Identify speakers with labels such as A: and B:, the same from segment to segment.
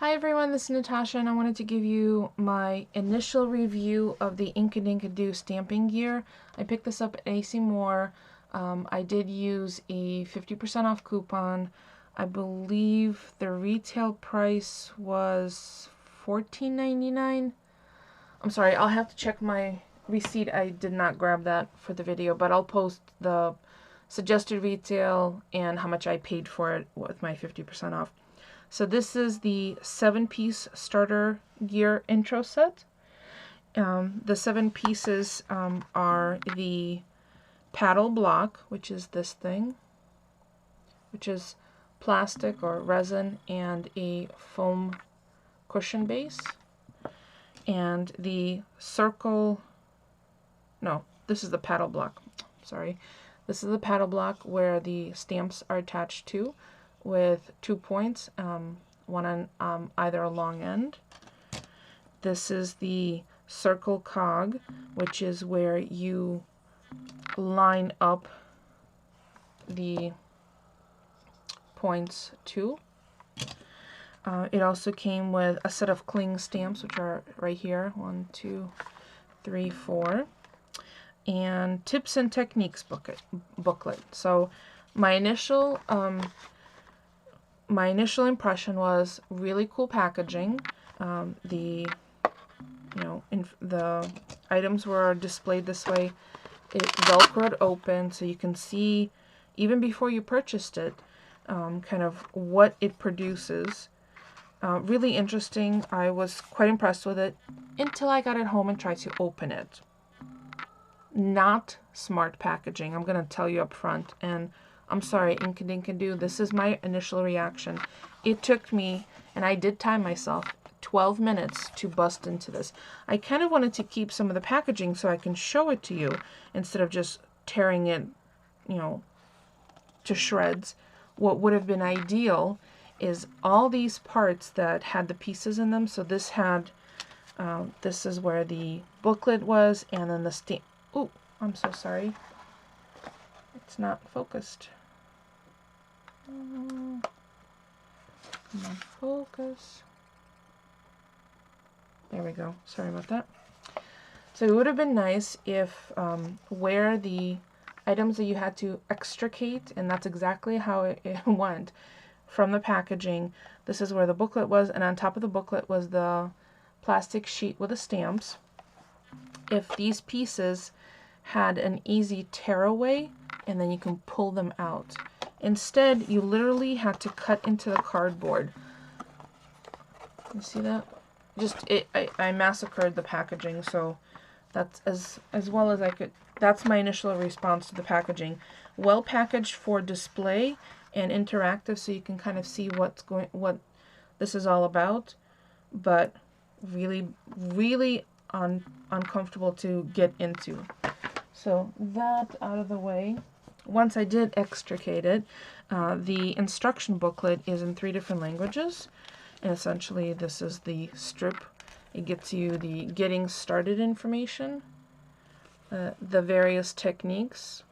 A: Hi everyone, this is Natasha and I wanted to give you my initial review of the Inkadinkado stamping gear. I picked this up at AC Moore. I did use a 50% off coupon. I believe the retail price was $14.99. I'm sorry, I'll have to check my receipt. I did not grab that for the video, but I'll post the suggested retail and how much I paid for it with my 50% off. So this is the 7-piece starter gear intro set. The 7 pieces are the paddle block, which is this thing, which is plastic or resin and a foam cushion base. And the circle, no, this is the paddle block, sorry. This is the paddle block where the stamps are attached to, with 2 points, one on either long end. This is the circle cog, which is where you line up the points to. It also came with a set of cling stamps, which are right here, 1, 2, 3, 4, and tips and techniques booklet. So my initial impression was really cool packaging. The items were displayed this way. It velcroed open, so you can see even before you purchased it, kind of what it produces. Really interesting. I was quite impressed with it until I got it home and tried to open it. Not smart packaging, I'm gonna tell you up front, and I'm sorry, Inkadinkado, this is my initial reaction. It took me, and I did time myself, 12 minutes to bust into this. I kind of wanted to keep some of the packaging so I can show it to you instead of just tearing it, to shreds. What would have been ideal is all these parts that had the pieces in them. So this had, this is where the booklet was, and then the stamp. Oh, I'm so sorry. It's not focused. Come on, focus. There we go. Sorry about that. So it would have been nice if where the items that you had to extricate, and that's exactly how it went from the packaging. This is where the booklet was, and on top of the booklet was the plastic sheet with the stamps. If these pieces had an easy tearaway, and then you can pull them out. Instead, you literally had to cut into the cardboard. You see that? I massacred the packaging, so that's as well as I could. That's my initial response to the packaging. Well packaged for display and interactive, so you can kind of see what this is all about, but really, really uncomfortable to get into. So that out of the way. Once I did extricate it, the instruction booklet is in 3 different languages. And essentially, this is the strip. It gets you the getting started information, the various techniques,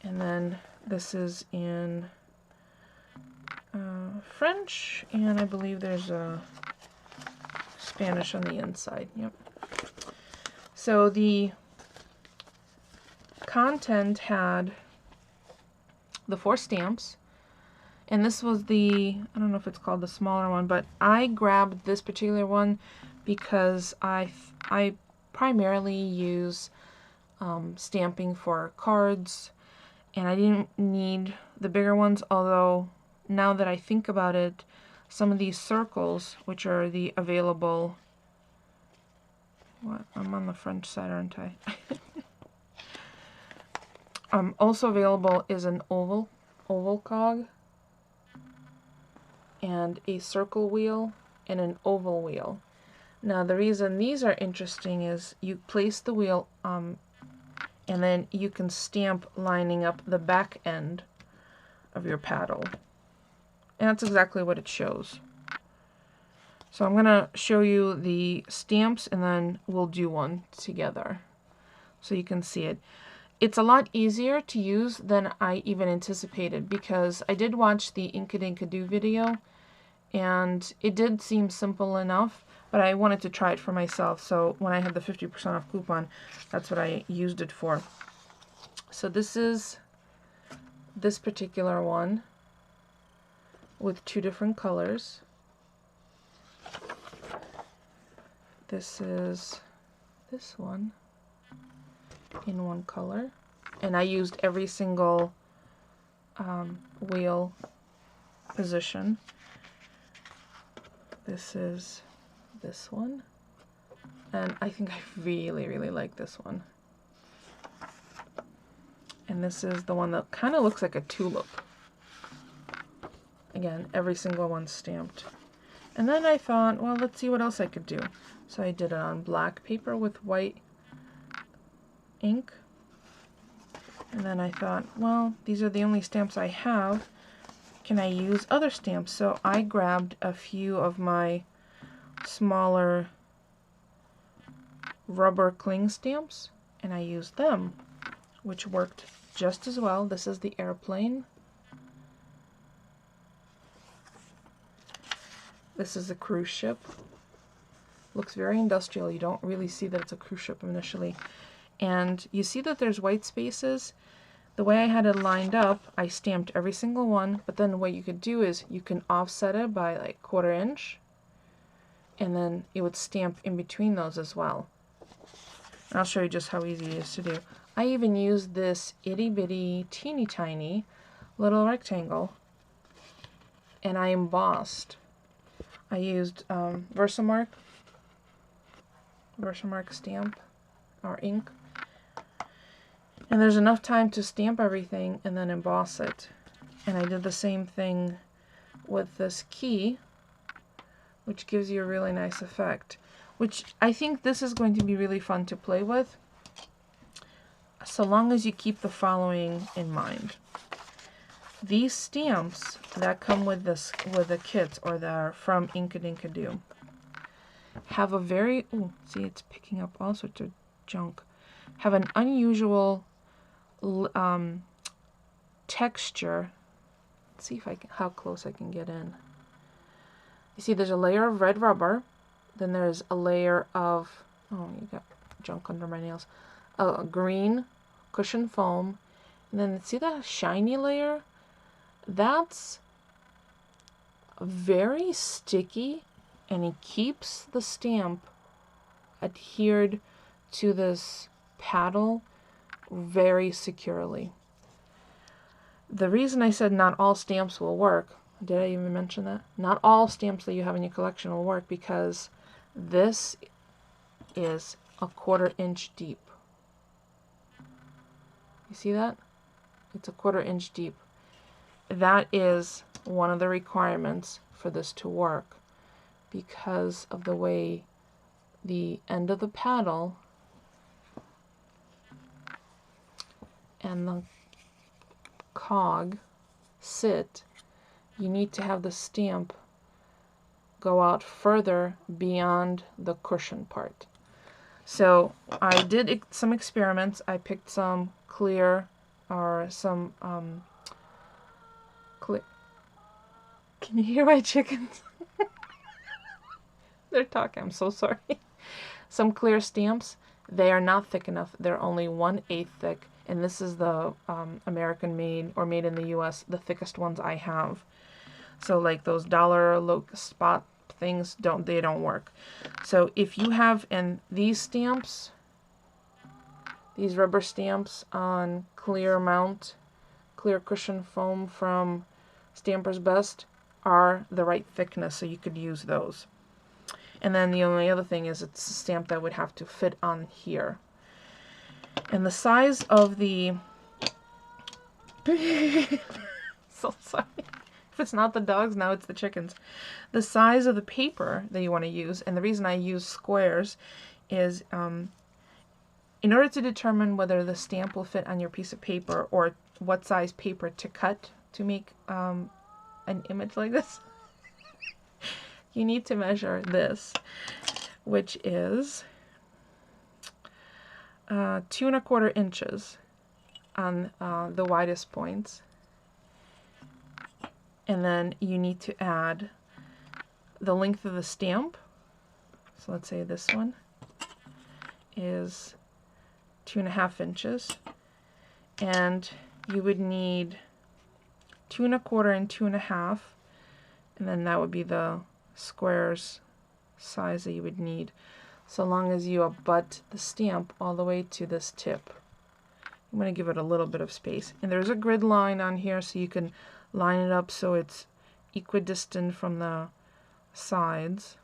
A: and then this is in French, and I believe there's a Spanish on the inside. Yep. So the content had the 4 stamps. And this was the, I don't know if it's called the smaller one, but I grabbed this particular one because I primarily use stamping for cards, and I didn't need the bigger ones, although now that I think about it, some of these circles, which are the available, what, I'm on the French side, aren't I? Also available is an oval cog, and a circle wheel, and an oval wheel. Now the reason these are interesting is you place the wheel and then you can stamp lining up the back end of your paddle. And that's exactly what it shows. So I'm going to show you the stamps and then we'll do one together so you can see it. it's a lot easier to use than I even anticipated, because I did watch the Inkadinkado video and it did seem simple enough, but I wanted to try it for myself. So when I had the 50% off coupon, that's what I used it for. So this is this particular one with 2 different colors. This is this one in 1 color, and I used every single wheel position. This is this one, and I think I really like this one. And this is the one that kind of looks like a tulip. Again, every single one stamped. And then I thought, well, let's see what else I could do. So I did it on black paper with white ink. And then I thought, well, these are the only stamps I have. Can I use other stamps? So I grabbed a few of my smaller rubber cling stamps and I used them, which worked just as well. This is the airplane. This is a cruise ship. Looks very industrial. You don't really see that it's a cruise ship initially. And you see that there's white spaces. The way I had it lined up, I stamped every single one, but then what you could do is you can offset it by like 1/4 inch, and then it would stamp in between those as well. And I'll show you just how easy it is to do. I even used this itty bitty teeny tiny little rectangle, and I embossed. I used Versamark stamp or ink. And there's enough time to stamp everything and then emboss it. And I did the same thing with this key, which gives you a really nice effect. Which I think this is going to be really fun to play with, so long as you keep the following in mind. These stamps that come with this, with the kits, or that are from Inkadinkado, have a very, oh, see, it's picking up all sorts of junk, have an unusual texture. Let's see if I can, how close I can get in. You see there's a layer of red rubber, then there's a layer of, oh, you got junk under my nails, a green cushion foam, and then see that shiny layer? That's very sticky, and it keeps the stamp adhered to this paddle very securely. The reason I said not all stamps will work, did I even mention that? Not all stamps that you have in your collection will work, because this is a 1/4 inch deep. You see that? It's a 1/4 inch deep. That is one of the requirements for this to work, because of the way the end of the paddle and the cog sit. You need to have the stamp go out further beyond the cushion part. So I did some experiments. I picked some clear, or some clear. Can you hear my chickens? They're talking. I'm so sorry. Some clear stamps. They are not thick enough. They're only 1/8 thick, and this is the American made, or made in the U.S., the thickest ones I have. So like those dollar spot things, they don't work. So if you have, and these stamps, these rubber stamps on clear mount, clear cushion foam from Stamper's Best, are the right thickness, so you could use those. And then the only other thing is it's a stamp that would have to fit on here. And the size of the so sorry. If it's not the dogs, now it's the chickens. The size of the paper that you want to use, and the reason I use squares is in order to determine whether the stamp will fit on your piece of paper, or what size paper to cut to make an image like this, you need to measure this, which is 2 1/4 inches. on the widest points. And then you need to add the length of the stamp. So let's say this one is 2.5 inches. And you would need 2 1/4 and 2 1/2. And then that would be the squares size that you would need, so long as you abut the stamp all the way to this tip. I'm going to give it a little bit of space. And there's a grid line on here so you can line it up so it's equidistant from the sides.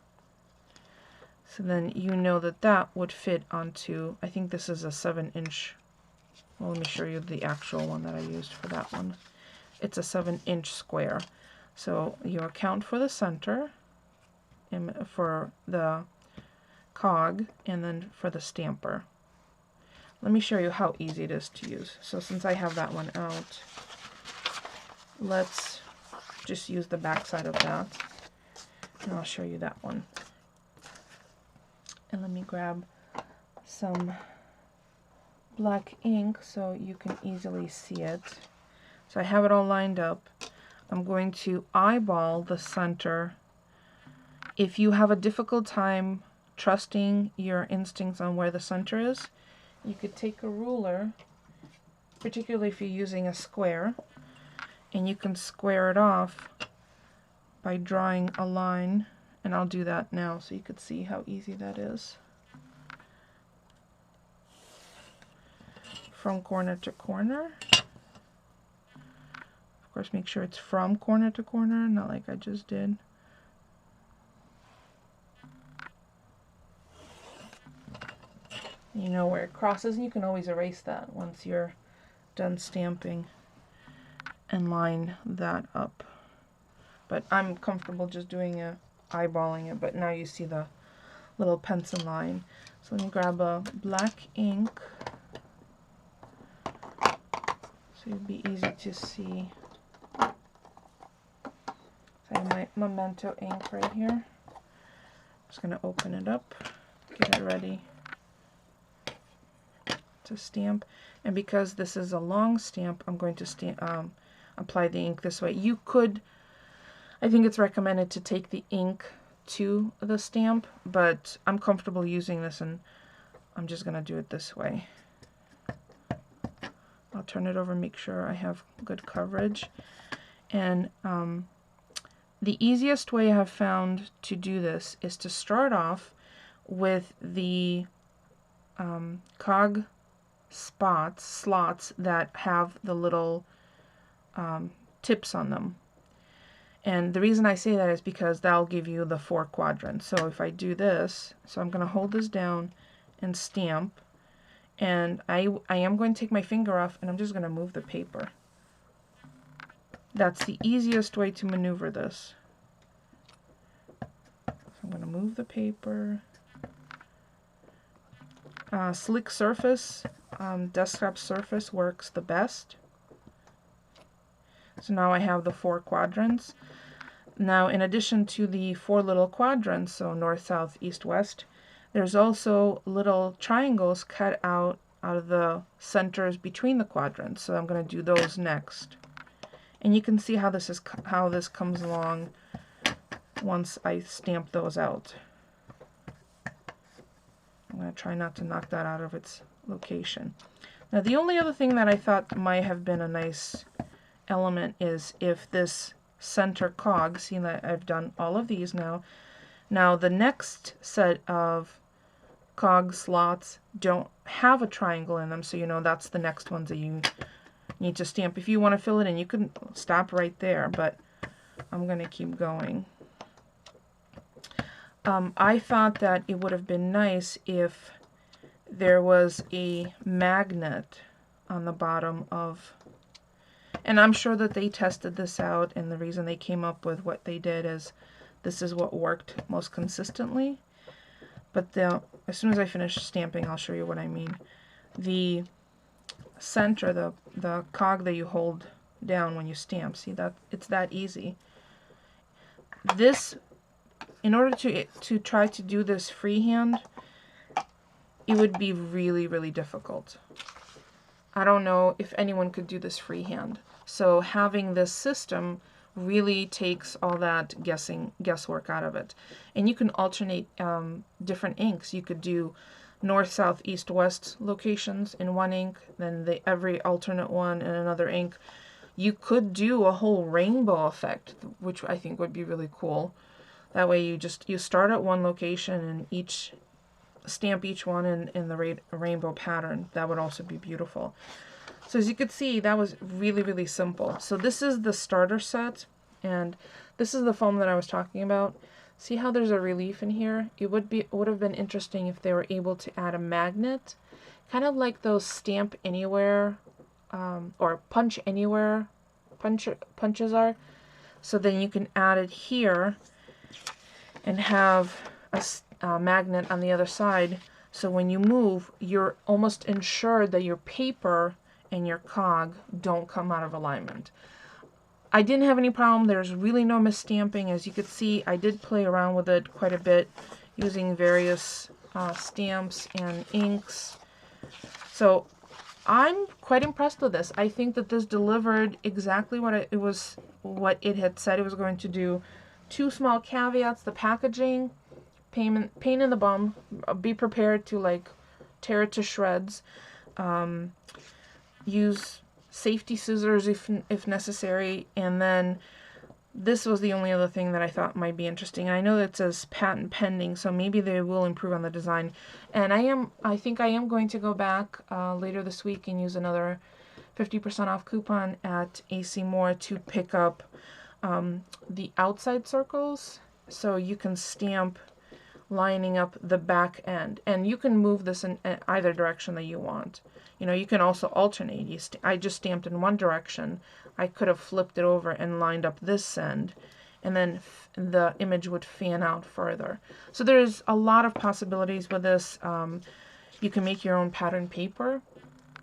A: So then you know that that would fit onto, I think this is a 7-inch. Well, let me show you the actual one that I used for that one. It's a 7-inch square. So you account for the center, and for the cog, and then for the stamper. Let me show you how easy it is to use. So since I have that one out, let's just use the back side of that, and I'll show you that one. And let me grab some black ink so you can easily see it. So I have it all lined up. I'm going to eyeball the center. If you have a difficult time trusting your instincts on where the center is, you could take a ruler, particularly if you're using a square, and you can square it off by drawing a line. And I'll do that now so you could see how easy that is. From corner to corner. Of course, make sure it's from corner to corner, not like I just did. You know where it crosses, and you can always erase that once you're done stamping and line that up. But I'm comfortable just doing eyeballing it, but now you see the little pencil line. So let me grab a black ink so it'd be easy to see. I have my Memento ink right here. I'm just going to open it up, get it ready to stamp. And because this is a long stamp, I'm going to apply the ink this way. You could, I think it's recommended to take the ink to the stamp, but I'm comfortable using this, and I'm just going to do it this way. I'll turn it over, make sure I have good coverage. And the easiest way I have found to do this is to start off with the cog slots that have the little tips on them. And the reason I say that is because that'll give you the 4 quadrants. So if I do this, so I'm going to hold this down and stamp, and I am going to take my finger off, and I'm just going to move the paper. That's the easiest way to maneuver this. So I'm going to move the paper. Slick surface, desktop surface works the best. So now I have the 4 quadrants. Now, in addition to the 4 little quadrants, so north, south, east, west, there's also little triangles cut out of the centers between the quadrants. So I'm going to do those next. And you can see how this comes along once I stamp those out. I'm going to try not to knock that out of its location. Now, the only other thing that I thought might have been a nice element is if this center cog, see that I've done all of these now. Now, the next set of cog slots don't have a triangle in them, so you know that's the next ones that you need to stamp. If you want to fill it in, you can stop right there, but I'm going to keep going. I thought that it would have been nice if there was a magnet on the bottom of, and I'm sure that they tested this out, and the reason they came up with what they did is this is what worked most consistently. But as soon as I finish stamping, I'll show you what I mean. The center, the cog that you hold down when you stamp, see that it's that easy. This, in order to try to do this freehand, it would be really, really difficult. I don't know if anyone could do this freehand. So having this system really takes all that guesswork out of it. And you can alternate different inks. You could do north, south, east, west locations in one ink, then every alternate one in another ink. You could do a whole rainbow effect, which I think would be really cool. That way you start at one location and stamp each one in the rainbow pattern. That would also be beautiful. So as you could see, that was really, really simple. So this is the starter set, and this is the foam that I was talking about. See how there's a relief in here? It would have been interesting if they were able to add a magnet, kind of like those Stamp Anywhere or Punch Anywhere punches are. So then you can add it here and have a magnet on the other side. So when you move, you're almost ensured that your paper and your cog don't come out of alignment. I didn't have any problem. There's really no misstamping. As you could see, I did play around with it quite a bit using various stamps and inks. So I'm quite impressed with this. I think that this delivered exactly what it had said it was going to do. Two small caveats: the packaging, pain in the bum. Be prepared to like tear it to shreds. Use safety scissors if necessary. And then this was the only other thing that I thought might be interesting. I know that it says patent pending, so maybe they will improve on the design. And I think I am going to go back later this week and use another 50% off coupon at AC Moore to pick up the outside circles, so you can stamp lining up the back end, and you can move this in either direction that you want. You know, you can also alternate. I just stamped in one direction. I could have flipped it over and lined up this end, and then the image would fan out further. So there's a lot of possibilities with this. You can make your own pattern paper.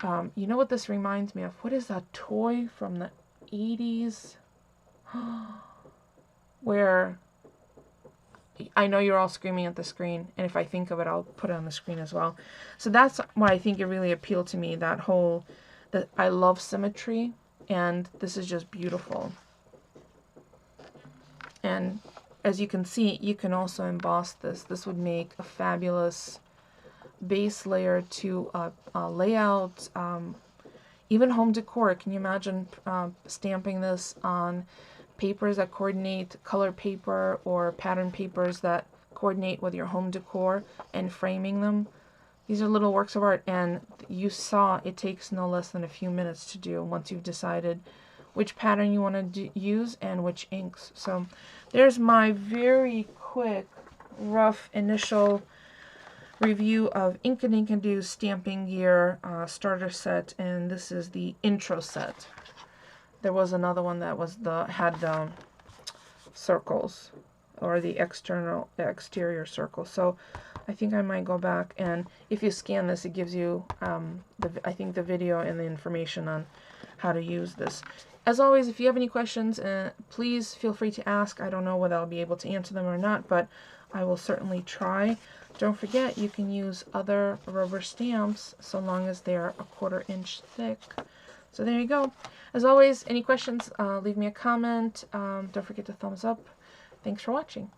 A: You know what this reminds me of? What is that toy from the 80s? Where I know you're all screaming at the screen, and if I think of it, I'll put it on the screen as well. So that's why I think it really appealed to me, that I love symmetry, and this is just beautiful. And as you can see, you can also emboss this. This would make a fabulous base layer to a layout, even home decor. Can you imagine stamping this on papers that coordinate, color paper or pattern papers that coordinate with your home decor, and framing them? These are little works of art, and you saw it takes no less than a few minutes to do once you've decided which pattern you want to use and which inks. So there's my very quick, rough initial review of Inkadinkado Stamping Gear starter set, and this is the intro set. There was another one that was had the circles, or the exterior circles. So I think I might go back, and if you scan this, it gives you I think the video and the information on how to use this. As always, if you have any questions, please feel free to ask. I don't know whether I'll be able to answer them or not, but I will certainly try. Don't forget, you can use other rubber stamps so long as they're a 1/4 inch thick. So there you go. As always, any questions, leave me a comment. Don't forget to thumbs up. Thanks for watching.